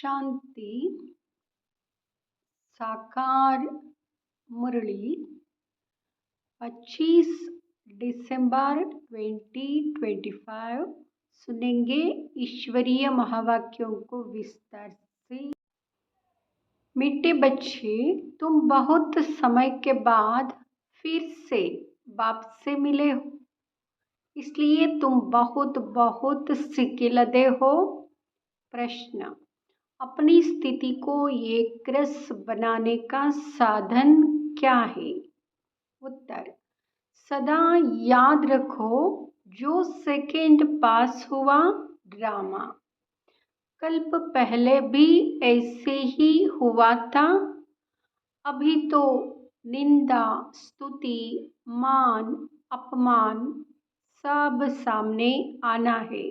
शांति साकार मुरली 25 दिसंबर 2025 सुनेंगे ईश्वरीय महावाक्यों को विस्तार से। मीठे बच्चे, तुम बहुत समय के बाद फिर से बाप से मिले हो, इसलिए तुम बहुत बहुत सिकिलदे हो। प्रश्न: अपनी स्थिति को एक रस बनाने का साधन क्या है? उत्तर: सदा याद रखो, जो सेकंड पास हुआ ड्रामा कल्प पहले भी ऐसे ही हुआ था। अभी तो निंदा, स्तुति, मान, अपमान सब सामने आना है,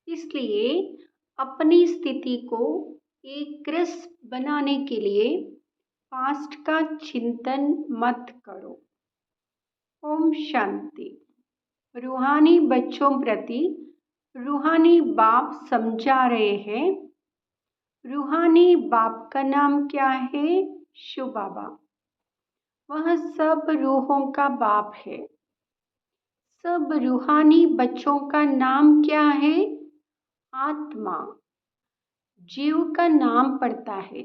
इसलिए अपनी स्थिति को एक रस बनाने के लिए पास्ट का चिंतन मत करो। ओम शांति। रूहानी बच्चों प्रति रूहानी बाप समझा रहे हैं। रूहानी बाप का नाम क्या है? शिव बाबा। वह सब रूहों का बाप है। सब रूहानी बच्चों का नाम क्या है? आत्मा। जीव का नाम पड़ता है,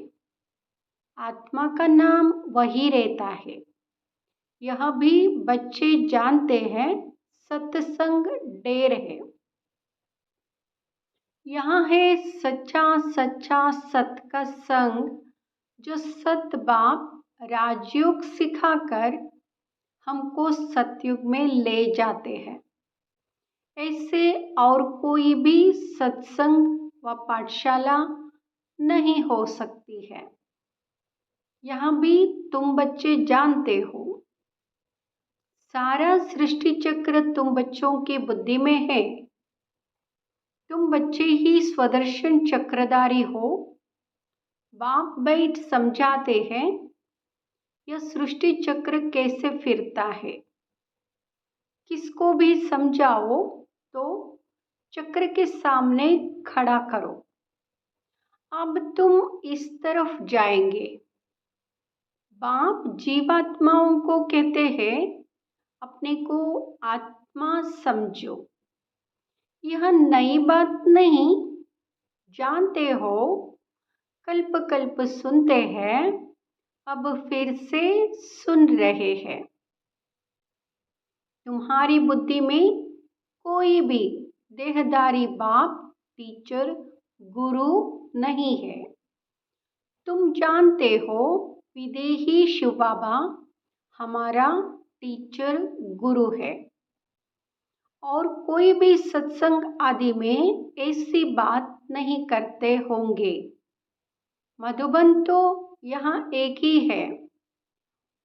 आत्मा का नाम वही रहता है। यह भी बच्चे जानते हैं, सत्संग डेर है। यहाँ है सच्चा सच्चा सत का संग, जो सत बाप राजयोग सिखाकर हमको सतयुग में ले जाते हैं। ऐसे और कोई भी सत्संग व पाठशाला नहीं हो सकती है। यहाँ भी तुम बच्चे जानते हो, सारा सृष्टि चक्र तुम बच्चों की बुद्धि में है। तुम बच्चे ही स्वदर्शन चक्रधारी हो। बाप बैठ समझाते हैं, यह सृष्टि चक्र कैसे फिरता है। किसको भी समझाओ तो चक्र के सामने खड़ा करो। अब तुम इस तरफ जाएंगे। बाप जीवात्माओं को कहते हैं, अपने को आत्मा समझो। यह नई बात नहीं, जानते हो, कल्प कल्प सुनते हैं, अब फिर से सुन रहे हैं। तुम्हारी बुद्धि में कोई भी देहधारी बाप, टीचर, गुरु नहीं है। तुम जानते हो, विदेही शिव बाबा हमारा टीचर गुरु है। और कोई भी सत्संग आदि में ऐसी बात नहीं करते होंगे। मधुबन तो यहाँ एक ही है।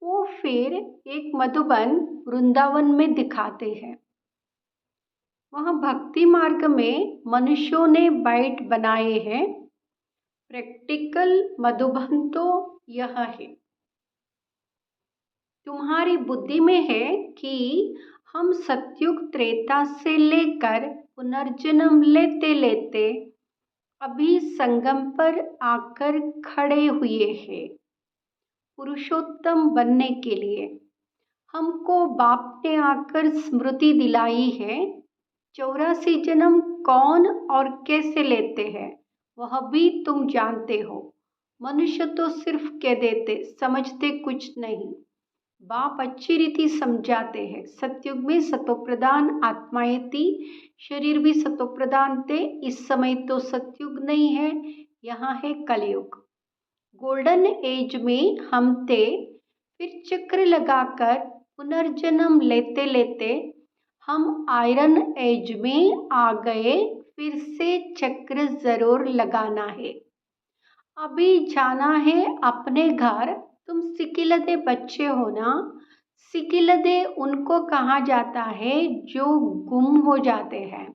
वो फिर एक मधुबन वृंदावन में दिखाते हैं। वह भक्ति मार्ग में मनुष्यों ने बाइट बनाए हैं। प्रैक्टिकल मधुबन तो यह है। तुम्हारी बुद्धि में है कि हम सतयुग त्रेता से लेकर पुनर्जन्म लेते लेते अभी संगम पर आकर खड़े हुए हैं। पुरुषोत्तम बनने के लिए हमको बाप ने आकर स्मृति दिलाई है। 84 जन्म कौन और कैसे लेते हैं वह भी तुम जानते हो। मनुष्य तो सिर्फ कह देते, समझते कुछ नहीं। बाप अच्छी रीति समझाते हैं। सतयुग में सतोप्रधान आत्माएं थी, शरीर भी सतोप्रधान थे। इस समय तो सतयुग नहीं है, यहाँ है कलयुग। गोल्डन एज में हम थे, फिर चक्र लगाकर पुनर्जन्म लेते लेते हम आयरन एज में आ गए। फिर से चक्र जरूर लगाना है। अभी जाना है अपने घर। तुम सिकिलदे बच्चे हो ना। सिकिलदे उनको कहा जाता है जो गुम हो जाते हैं,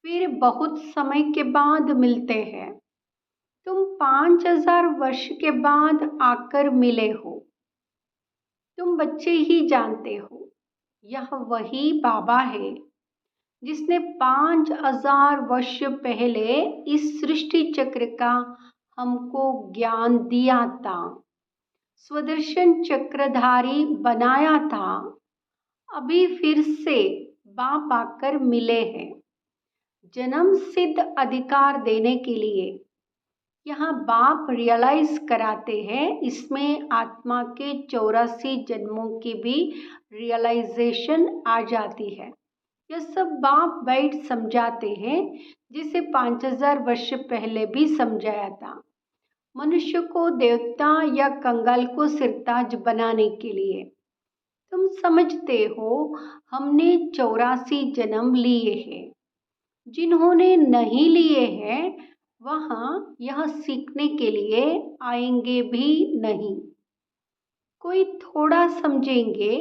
फिर बहुत समय के बाद मिलते हैं। तुम 5000 वर्ष के बाद आकर मिले हो। तुम बच्चे ही जानते हो, यह वही बाबा है। जिसने 5000 वर्ष पहले इस सृष्टि चक्र का हमको ज्ञान दिया था, स्वदर्शन चक्रधारी बनाया था, अभी फिर से बाप आकर मिले हैं जन्म सिद्ध अधिकार देने के लिए। यहाँ बाप रियलाइज कराते हैं, इसमें आत्मा के 84 जन्मों की भी रियलाइजेशन आ जाती है। यह सब बाप बैठ समझाते हैं, जिसे 5000 वर्ष पहले भी समझाया था, मनुष्य को देवता या कंगाल को सिरताज बनाने के लिए। तुम समझते हो, हमने 84 जन्म लिए हैं। जिन्होंने नहीं लिए हैं वहाँ यह सीखने के लिए आएंगे भी नहीं। कोई थोड़ा समझेंगे,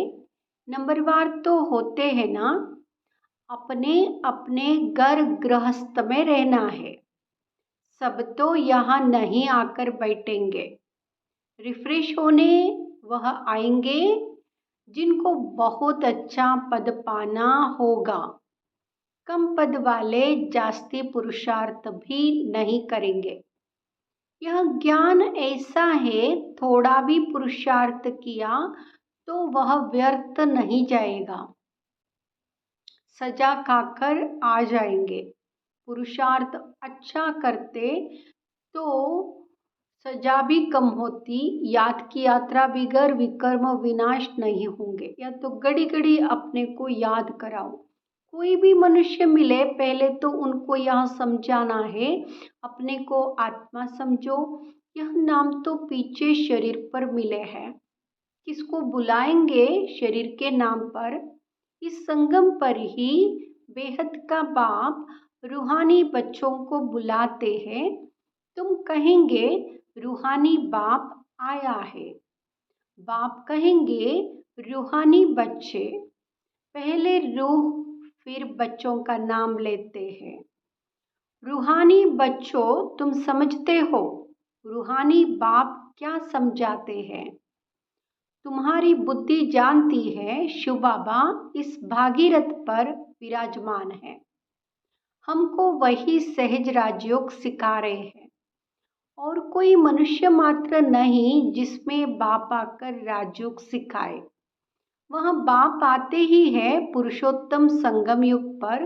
नंबरवार तो होते हैं ना, अपने अपने घर गृहस्थ में रहना है। सब तो यहाँ नहीं आकर बैठेंगे, रिफ्रेश होने वह आएंगे जिनको बहुत अच्छा पद पाना होगा। कम पद वाले जास्ती पुरुषार्थ भी नहीं करेंगे। यह ज्ञान ऐसा है, थोड़ा भी पुरुषार्थ किया तो वह व्यर्थ नहीं जाएगा, सजा खाकर आ जाएंगे। पुरुषार्थ अच्छा करते तो सजा भी कम होती, याद की यात्रा बिगर विकर्म विनाश नहीं होंगे। या तो घड़ी घड़ी अपने को याद कराओ। कोई भी मनुष्य मिले पहले तो उनको यह समझाना है, अपने को आत्मा समझो। यह नाम तो पीछे शरीर पर मिले हैं, किसको बुलाएंगे शरीर के नाम पर। इस संगम पर ही बेहद का बाप रूहानी बच्चों को बुलाते हैं। तुम कहेंगे रूहानी बाप आया है, बाप कहेंगे रूहानी बच्चे। पहले रूह फिर बच्चों का नाम लेते हैं। रूहानी बच्चों, तुम समझते हो रूहानी बाप क्या समझाते हैं? तुम्हारी बुद्धि जानती है शिव बाबा इस भागीरथ पर विराजमान है, हमको वही सहज राजयोग सिखा रहे हैं। और कोई मनुष्य मात्र नहीं जिसमें बाप आकर राजयोग सिखाए। वह बाप आते ही है पुरुषोत्तम संगम युग पर।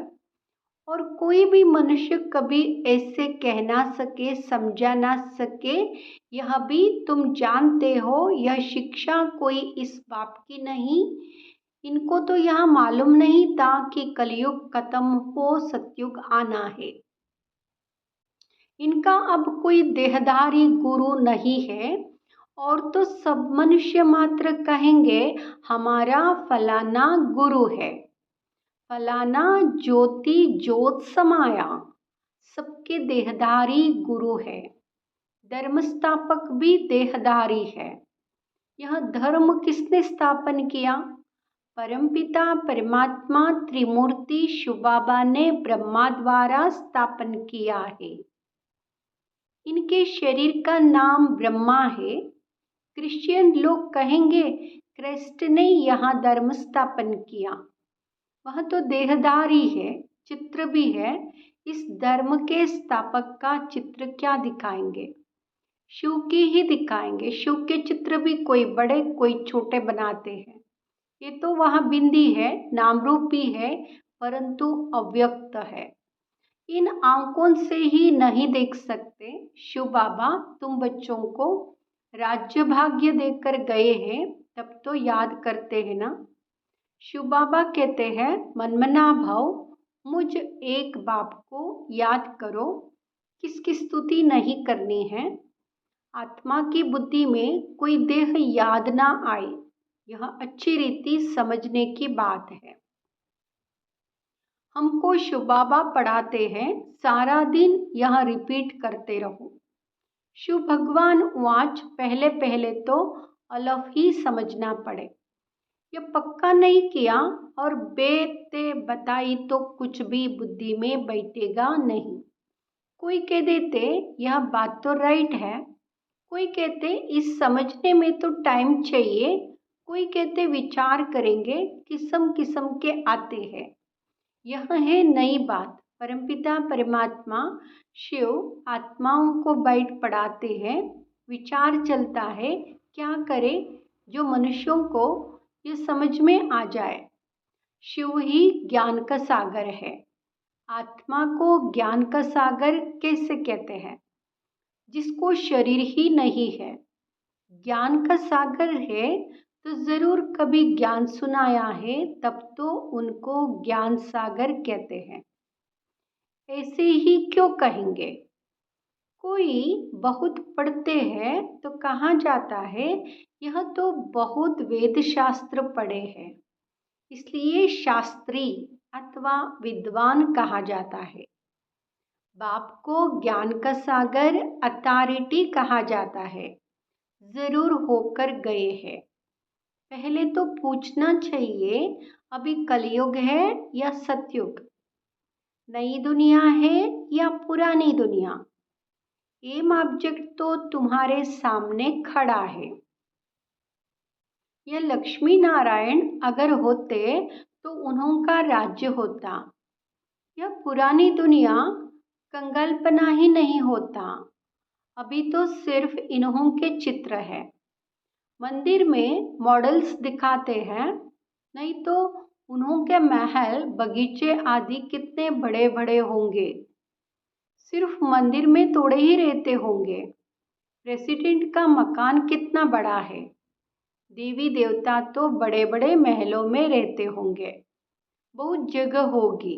और कोई भी मनुष्य कभी ऐसे कह ना सके, समझा ना सके। यह भी तुम जानते हो, यह शिक्षा कोई इस बाप की नहीं। इनको तो यह मालूम नहीं था कि कलयुग खत्म हो सतयुग आना है। इनका अब कोई देहधारी गुरु नहीं है। और तो सब मनुष्य मात्र कहेंगे हमारा फलाना गुरु है, फलाना ज्योति ज्योत समाया। सबके देहधारी गुरु है, धर्म स्थापक भी देहधारी है। यह धर्म किसने स्थापन किया? परमपिता परमात्मा त्रिमूर्ति शिव बाबा ने ब्रह्मा द्वारा स्थापन किया है। इनके शरीर का नाम ब्रह्मा है। क्रिश्चियन लोग कहेंगे क्रिस्ट ने यहाँ धर्म स्थापन किया। वह तो देहधारी है, चित्र भी है। इस धर्म के स्थापक का चित्र क्या दिखाएंगे? शिव की ही दिखाएंगे। शिव के चित्र भी कोई बड़े कोई छोटे बनाते हैं। ये तो वहाँ बिंदी है, नाम रूप भी है, परंतु अव्यक्त है। इन आंकों से ही नहीं देख सकते। शिव बाबा तुम बच्चों को राज्य भाग्य देकर गए हैं, तब तो याद करते हैं ना। शिव बाबा कहते हैं मनमना भव, मुझ एक बाप को याद करो। किसकी स्तुति नहीं करनी है। आत्मा की बुद्धि में कोई देह याद ना आए, यह अच्छी रीति समझने की बात है। हमको शिव बाबा पढ़ाते हैं, सारा दिन यह रिपीट करते रहो। शिव भगवान वाच, पहले पहले तो अलफ ही समझना पड़े। यह पक्का नहीं किया और बेते बताई तो कुछ भी बुद्धि में बैठेगा नहीं। कोई कह देते यह बात तो राइट है, कोई कहते इस समझने में तो टाइम चाहिए, कोई कहते विचार करेंगे, किस्म किस्म के आते हैं। यह है नई बात। परमपिता परमात्मा शिव आत्माओं को बैठ पढ़ाते हैं। विचार चलता है क्या करे जो मनुष्यों को ये समझ में आ जाए। शिव ही ज्ञान का सागर है। आत्मा को ज्ञान का सागर कैसे कहते हैं? जिसको शरीर ही नहीं है, ज्ञान का सागर है तो जरूर कभी ज्ञान सुनाया है, तब तो उनको ज्ञान सागर कहते हैं। ऐसे ही क्यों कहेंगे? कोई बहुत पढ़ते हैं तो कहा जाता है यह तो बहुत वेद शास्त्र पढ़े हैं, इसलिए शास्त्री अथवा विद्वान कहा जाता है। बाप को ज्ञान का सागर अथॉरिटी कहा जाता है, जरूर होकर गए हैं। पहले तो पूछना चाहिए अभी कलयुग है या सतयुग, नई दुनिया है या पुरानी दुनिया। एम ऑब्जेक्ट तो तुम्हारे सामने खड़ा है। यह लक्ष्मी नारायण अगर होते तो उन्हों का राज्य होता। यह पुरानी दुनिया कंगालपना ही नहीं होता। अभी तो सिर्फ इन्हों के चित्र है। मंदिर में मॉडल्स दिखाते हैं, नहीं तो उन्हों के महल बगीचे आदि कितने बड़े बड़े होंगे। सिर्फ मंदिर में थोड़े ही रहते होंगे। प्रेसिडेंट का मकान कितना बड़ा है। देवी देवता तो बड़े बड़े महलों में रहते होंगे। बहुत जगह होगी,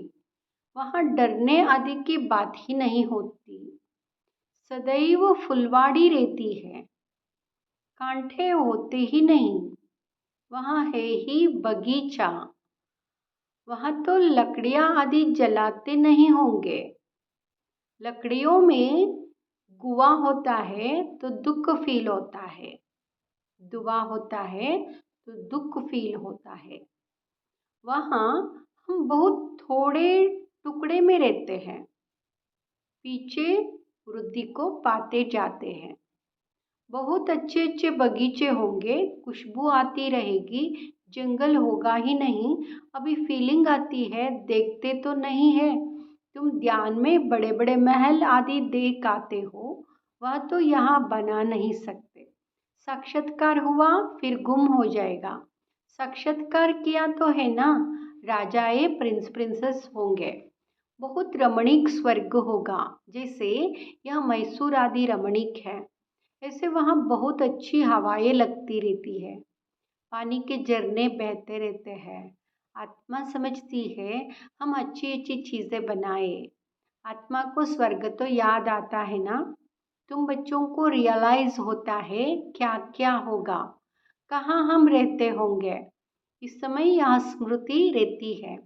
वहाँ डरने आदि की बात ही नहीं होती। सदैव फुलवाड़ी रहती है, कांठे होते ही नहीं। वहाँ है ही बगीचा, वहाँ तो लकड़ियाँ आदि जलाते नहीं होंगे। लकड़ियों में गुआ होता है तो दुख फील होता है, दुआ होता है तो दुख फील होता है। वहाँ हम बहुत थोड़े टुकड़े में रहते हैं, पीछे वृद्धि को पाते जाते हैं। बहुत अच्छे अच्छे बगीचे होंगे, खुशबू आती रहेगी, जंगल होगा ही नहीं। अभी फीलिंग आती है, देखते तो नहीं है। तुम ध्यान में बड़े बड़े महल आदि देख आते हो, वह तो यहाँ बना नहीं सकते। साक्षात्कार हुआ फिर गुम हो जाएगा। साक्षात्कार किया तो है ना, राजाए प्रिंस प्रिंसेस होंगे। बहुत रमणीक स्वर्ग होगा, जैसे यह मैसूर आदि रमणीक है। ऐसे वहाँ बहुत अच्छी हवाएं लगती रहती है, पानी के झरने बहते रहते हैं। आत्मा समझती है हम अच्छी अच्छी चीज़ें बनाए। आत्मा को स्वर्ग तो याद आता है ना। तुम बच्चों को रियलाइज होता है क्या क्या होगा, कहाँ हम रहते होंगे। इस समय यहाँ स्मृति रहती है।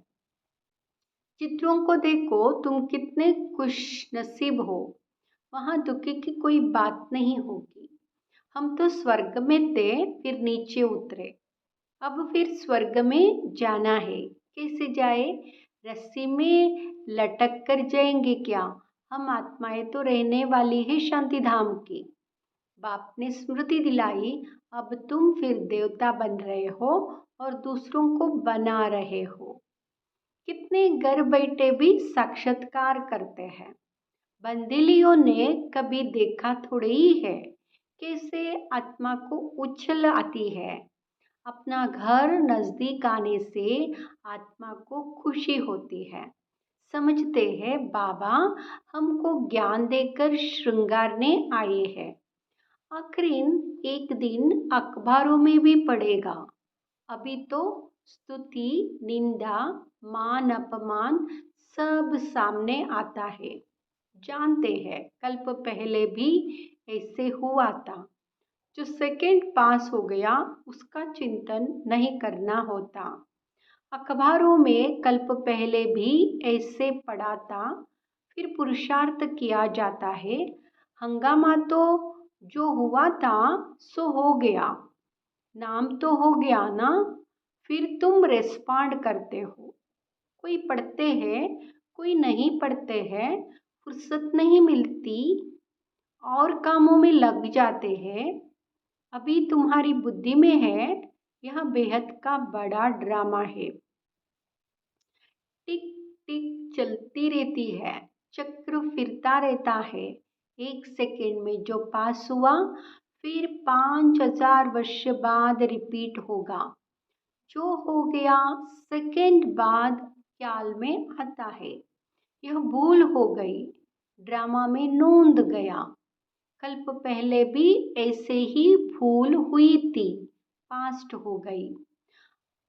चित्रों को देखो, तुम कितने खुश नसीब हो। वहाँ दुखी की कोई बात नहीं होगी। हम तो स्वर्ग में थे, फिर नीचे उतरे, अब फिर स्वर्ग में जाना है। कैसे जाए? रस्सी में लटक कर जाएंगे क्या? हम आत्माएं तो रहने वाली है शांति धाम की। बाप ने स्मृति दिलाई, अब तुम फिर देवता बन रहे हो और दूसरों को बना रहे हो। कितने घर बैठे भी साक्षात्कार करते हैं। बंदीलियों ने कभी देखा थोड़े ही है कैसे आत्मा को उछल आती है। अपना घर नजदीक आने से आत्मा को खुशी होती है। समझते हैं बाबा हमको ज्ञान देकर श्रृंगारने आए हैं। आखिर एक दिन अखबारों में भी पड़ेगा। अभी तो स्तुति निंदा मान अपमान सब सामने आता है। जानते हैं कल्प पहले भी ऐसे हुआ था। जो सेकंड पास हो गया उसका चिंतन नहीं करना होता। अखबारों में कल्प पहले भी ऐसे पड़ा था, फिर पुरुषार्थ किया जाता है। हंगामा तो जो हुआ था सो हो गया, नाम तो हो गया ना। फिर तुम रेस्पॉन्ड करते हो। कोई पढ़ते हैं, कोई नहीं पढ़ते हैं, फुर्सत नहीं मिलती और कामों में लग जाते हैं। अभी तुम्हारी बुद्धि में है, यह बेहद का बड़ा ड्रामा है। टिक टिक चलती रहती है, चक्र फिरता रहता है। 1 सेकेंड में जो पास हुआ फिर 5000 वर्ष बाद रिपीट होगा। जो हो गया सेकेंड बाद ख्याल में आता है। यह भूल हो गई, ड्रामा में नोंद गया। कल्प पहले भी ऐसे ही भूल हुई थी, पास्ट हो गई।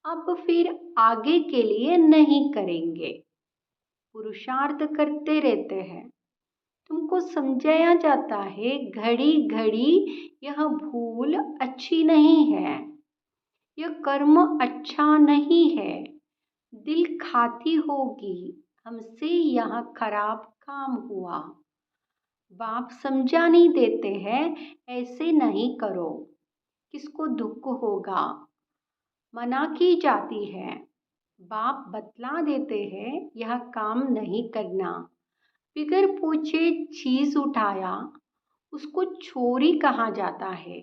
अब फिर आगे के लिए नहीं करेंगे। पुरुषार्थ करते रहते हैं। तुमको समझाया जाता है घड़ी घड़ी यह भूल अच्छी नहीं है, यह कर्म अच्छा नहीं है, दिल खाती होगी हमसे यह खराब काम हुआ। बाप समझा नहीं देते हैं ऐसे नहीं करो, किसको दुख होगा, मना की जाती है। बाप बतला देते हैं यह काम नहीं करना। बिगर पूछे चीज उठाया उसको चोरी कहा जाता है।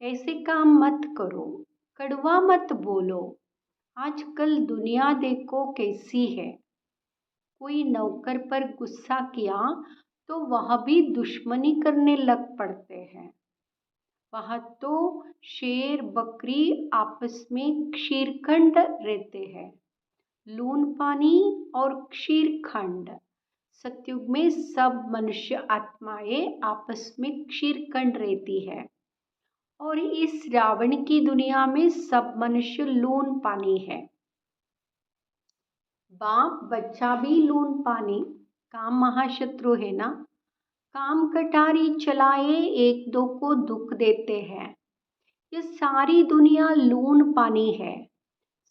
ऐसे काम मत करो, कड़वा मत बोलो। आजकल दुनिया देखो कैसी है। कोई नौकर पर गुस्सा किया तो वह भी दुश्मनी करने लग पड़ते हैं। वह तो शेर बकरी आपस में क्षीरखंड रहते हैं। लून पानी और क्षीरखंड। सतयुग में सब मनुष्य आत्माएं आपस में क्षीरखंड रहती है और इस रावण की दुनिया में सब मनुष्य लून पानी है। बाप बच्चा भी लून पानी, काम महाशत्रु है ना। काम कटारी चलाए एक दो को दुख देते हैं। यह सारी दुनिया लून पानी है।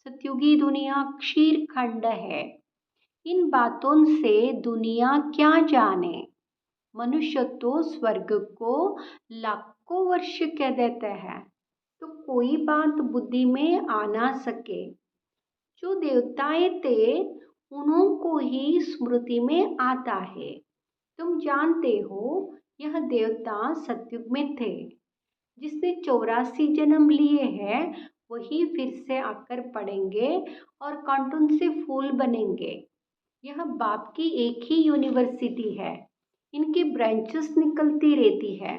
सतयुगी दुनिया क्षीर खंड है। इन बातों से दुनिया क्या जाने। मनुष्य तो स्वर्ग को लाखों वर्ष कह देते हैं तो कोई बात बुद्धि में आ ना सके। जो देवताएं थे उन्हों को ही स्मृति में आता है। तुम जानते हो यह देवता सतयुग में थे। जिसने 84 जन्म लिए हैं वही फिर से आकर पढ़ेंगे और कार्टून से फूल बनेंगे। यह बाप की एक ही यूनिवर्सिटी है, इनकी ब्रांचेस निकलती रहती है।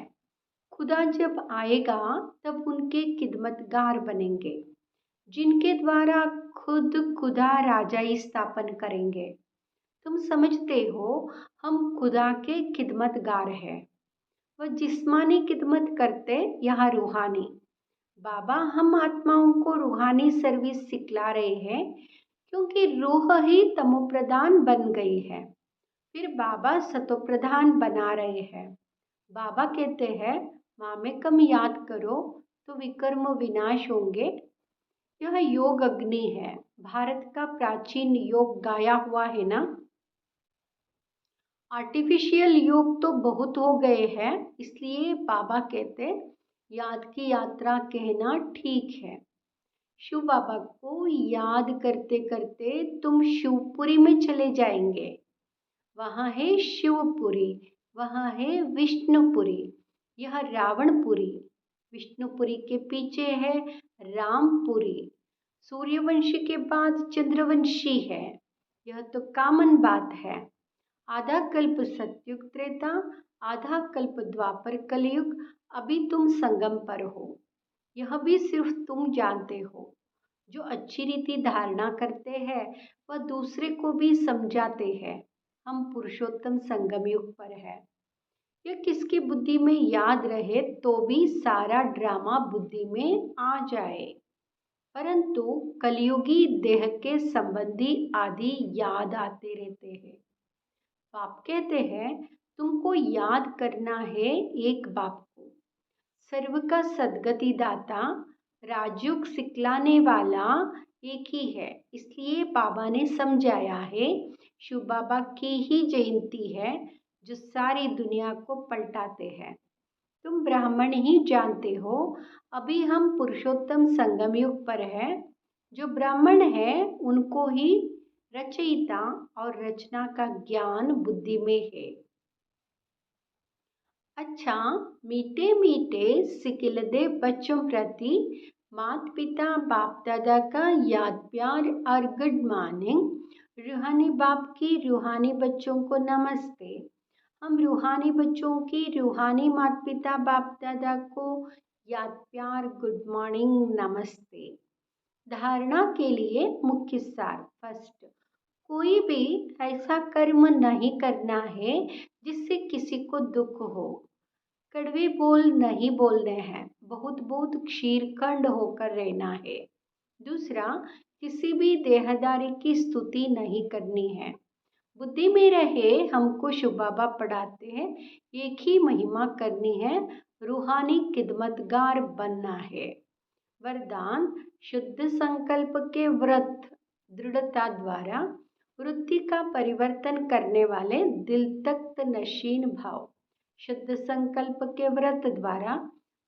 खुदा जब आएगा तब उनके खिदमतगार बनेंगे, जिनके द्वारा खुद खुदा राजाई स्थापन करेंगे। तुम समझते हो हम खुदा के खिदमतगार हैं। वह जिस्मानी खिदमत करते, यहाँ रूहानी। बाबा हम आत्माओं को रूहानी सर्विस सिखला रहे हैं क्योंकि रूह ही तमोप्रधान बन गई है। फिर बाबा सतोप्रधान बना रहे हैं। बाबा कहते हैं माँ में कम याद करो तो विकर्म विनाश होंगे। यह योग अग्नि है, भारत का प्राचीन योग गाया हुआ है ना। आर्टिफिशियल योग तो बहुत हो गए हैं, इसलिए बाबा कहते याद की यात्रा कहना ठीक है। शिव बाबा को याद करते करते तुम शिवपुरी में चले जाएंगे। वहाँ है शिवपुरी, वहाँ है विष्णुपुरी, यह रावणपुरी। विष्णुपुरी के पीछे है रामपुरी। सूर्यवंशी के बाद चंद्रवंशी है। यह तो कॉमन बात है। आधा कल्प सतयुग त्रेता, आधा कल्प द्वापर कलयुग। अभी तुम संगम पर हो, यह भी सिर्फ तुम जानते हो। जो अच्छी रीति धारणा करते हैं वह दूसरे को भी समझाते हैं। हम पुरुषोत्तम संगम युग पर है। यह किसकी बुद्धि में याद रहे तो भी सारा ड्रामा बुद्धि में आ जाए, परंतु कलयुगी देह के संबंधी आदि याद आते रहते हैं। बाप कहते हैं तुमको याद करना है एक बाप को, सर्व का सदगति दाता, राजयोग सिखलाने वाला एक ही है। इसलिए बाबा ने समझाया है शिव बाबा की ही जयंती है जो सारी दुनिया को पलटाते हैं। तुम ब्राह्मण ही जानते हो, अभी हम पुरुषोत्तम संगम युग पर है। जो ब्राह्मण है उनको ही रचयिता और रचना का ज्ञान बुद्धि में है। अच्छा, मीठे मीठे सिकिलदे बच्चों प्रति माता पिता बाप दादा का याद प्यार और गुड मॉर्निंग। रूहानी बाप की रूहानी बच्चों को नमस्ते। हम रूहानी बच्चों की रूहानी माता पिता बाप दादा को याद प्यार गुड मॉर्निंग नमस्ते। धारणा के लिए मुख्य सार। फर्स्ट, कोई भी ऐसा कर्म नहीं करना है जिससे किसी को दुख हो। कड़वे बोल नहीं बोलने हैं, बहुत बहुत क्षीरखंड होकर रहना है। दूसरा, किसी भी देहदारी की स्तुति नहीं करनी है। बुद्धि में रहे हमको शिव बाबा पढ़ाते हैं, एक ही महिमा करनी है, रूहानी खिदमतगार बनना है। वरदान, शुद्ध संकल्प के व्रत दृढ़ता द्वारा वृत्ति का परिवर्तन करने वाले दिल तख्त नशीन भाव। शुद्ध संकल्प के व्रत द्वारा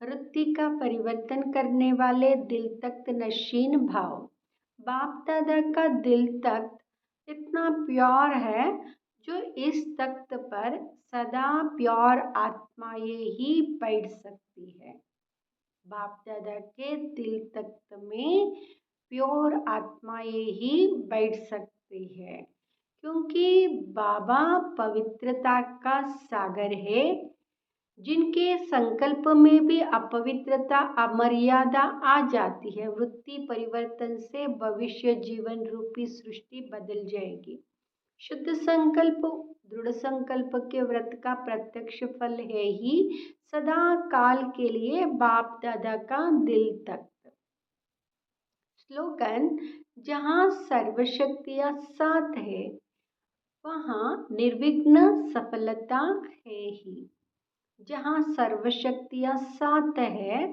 वृत्ति का परिवर्तन करने वाले दिल तख्त नशीन भाव। बाप दादा का दिल तख्त इतना प्योर है जो इस तख्त पर सदा प्योर आत्माएं ही बैठ सकती है। बाप दादा के दिल तख्त में प्योर आत्माएं ही बैठ सकती है, क्योंकि बाबा पवित्रता का सागर है। जिनके संकल्प में भी अपवित्रता अमर्यादा आ जाती है, वृत्ति परिवर्तन से भविष्य जीवन रूपी सृष्टि बदल जाएगी। शुद्ध संकल्प दृढ़ संकल्प के व्रत का प्रत्यक्ष फल है ही सदा काल के लिए बाप दादा का दिल तख्त। स्लोगन, जहाँ सर्वशक्तियाँ साथ है वहाँ निर्विघ्न सफलता है ही। जहाँ सर्वशक्तियाँ साथ है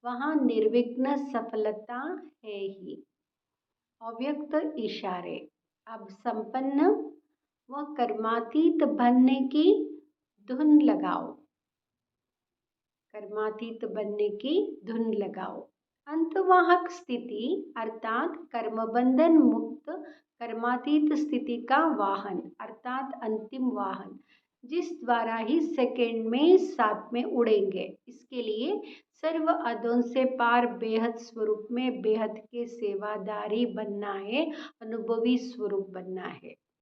वहाँ निर्विघ्न सफलता है ही। अव्यक्त इशारे। अब संपन्न व कर्मातीत बनने की धुन लगाओ। कर्मातीत बनने की धुन लगाओ। अंतवाहक स्थिति अर्थात कर्मबंधन मुक्त कर्मातीत स्थिति का वाहन अर्थात अंतिम वाहन, जिस द्वारा ही सेकंड में साथ में उड़ेंगे। इसके लिए सर्व अदों से पार बेहद स्वरूप में बेहद के सेवादारी बनना है, अनुभवी स्वरूप बनना है।